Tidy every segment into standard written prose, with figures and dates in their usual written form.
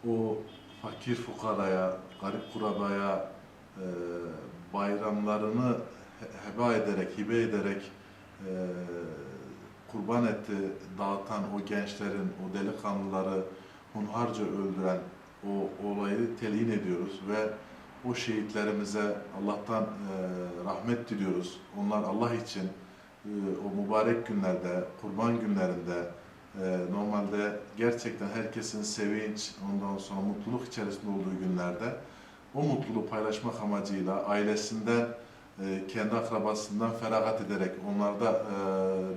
o fakir fukaraya, garip kurabaya bayramlarını heba ederek, hibe ederek kurban eti dağıtan o gençlerin, o delikanlıları hunharca öldüren o olayı telin ediyoruz ve o şehitlerimize Allah'tan rahmet diliyoruz. Onlar Allah için o mübarek günlerde, kurban günlerinde normalde gerçekten herkesin sevinç, ondan sonra mutluluk içerisinde olduğu günlerde o mutluluğu paylaşmak amacıyla ailesinden, kendi akrabasından feragat ederek onlarda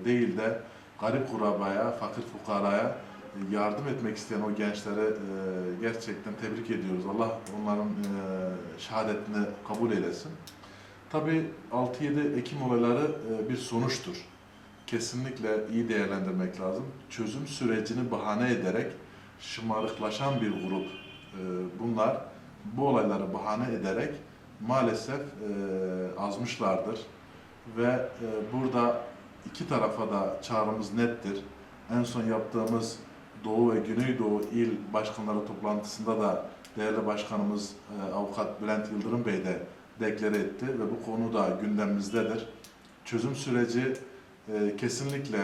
değil de garip kurabaya, fakir fukaraya yardım etmek isteyen o gençlere gerçekten tebrik ediyoruz. Allah onların şehadetini kabul eylesin. Tabii 6-7 Ekim olayları bir sonuçtur. Kesinlikle iyi değerlendirmek lazım. Çözüm sürecini bahane ederek şımarıklaşan bir grup bunlar bu olayları bahane ederek maalesef azmışlardır. Ve burada iki tarafa da çağrımız nettir. En son yaptığımız Doğu ve Güneydoğu İl Başkanları toplantısında da değerli başkanımız Avukat Bülent Yıldırım Bey de deklare etti ve bu konu da gündemimizdedir. Çözüm süreci kesinlikle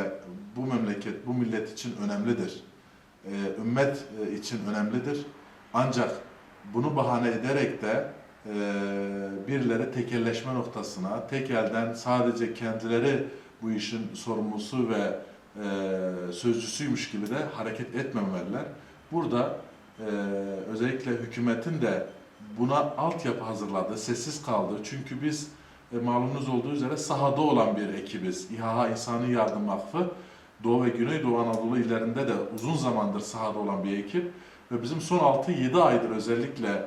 bu memleket, bu millet için önemlidir. Ümmet için önemlidir. Ancak bunu bahane ederek de birileri tekelleşme noktasına, tek elden sadece kendileri bu işin sorumlusu ve sözcüsüymüş gibi de hareket etmemeliler. Burada özellikle hükümetin de buna altyapı hazırladı, sessiz kaldı. Çünkü biz malumunuz olduğu üzere sahada olan bir ekibiz. İHA İnsani Yardım Vakfı, Doğu ve Güneydoğu Anadolu illerinde de uzun zamandır sahada olan bir ekip. Ve bizim son 6-7 aydır özellikle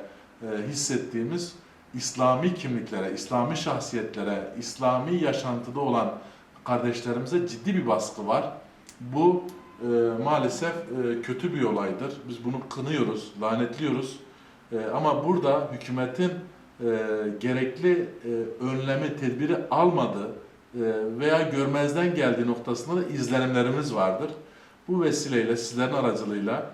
hissettiğimiz İslami kimliklere, İslami şahsiyetlere, İslami yaşantıda olan kardeşlerimize ciddi bir baskı var. Bu maalesef kötü bir olaydır. Biz bunu kınıyoruz, lanetliyoruz. Ama burada hükümetin gerekli önlemi, tedbiri almadığı veya görmezden geldiği noktasında da izlenimlerimiz vardır. Bu vesileyle, sizlerin aracılığıyla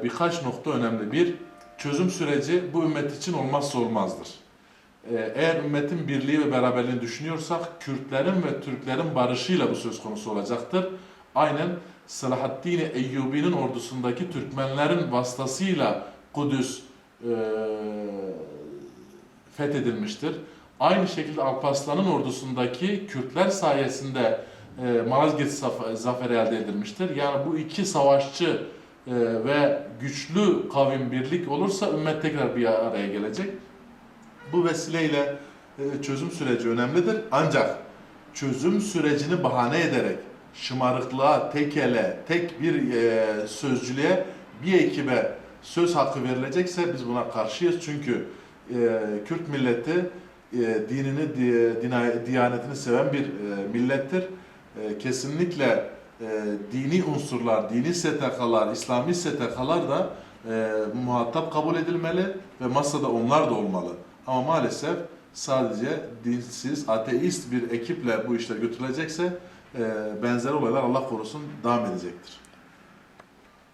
birkaç nokta önemli. Bir, çözüm süreci bu ümmet için olmazsa olmazdır. Eğer ümmetin birliği ve beraberliğini düşünüyorsak, Kürtlerin ve Türklerin barışıyla bu söz konusu olacaktır. Aynen Selahaddin Eyyubi'nin ordusundaki Türkmenlerin vasıtasıyla Kudüs fethedilmiştir. Aynı şekilde Alparslan'ın ordusundaki Kürtler sayesinde Malazgirt zaferi elde edilmiştir. Yani bu iki savaşçı ve güçlü kavim birlik olursa ümmet tekrar bir araya gelecek. Bu vesileyle çözüm süreci önemlidir. Ancak çözüm sürecini bahane ederek şımarıklığa, tekele, tek bir sözcülüğe, bir ekibe söz hakkı verilecekse biz buna karşıyız. Çünkü Kürt milleti dinini, diyanetini seven bir millettir. Kesinlikle dini unsurlar, dini STK'lar, İslami STK'lar da muhatap kabul edilmeli ve masada onlar da olmalı. Ama maalesef sadece dinsiz, ateist bir ekiple bu işler götürülecekse benzer olaylar Allah korusun devam edecektir.